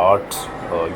8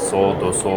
100-200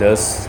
10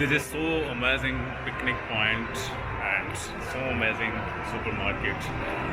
This is so amazing picnic point and so amazing supermarket.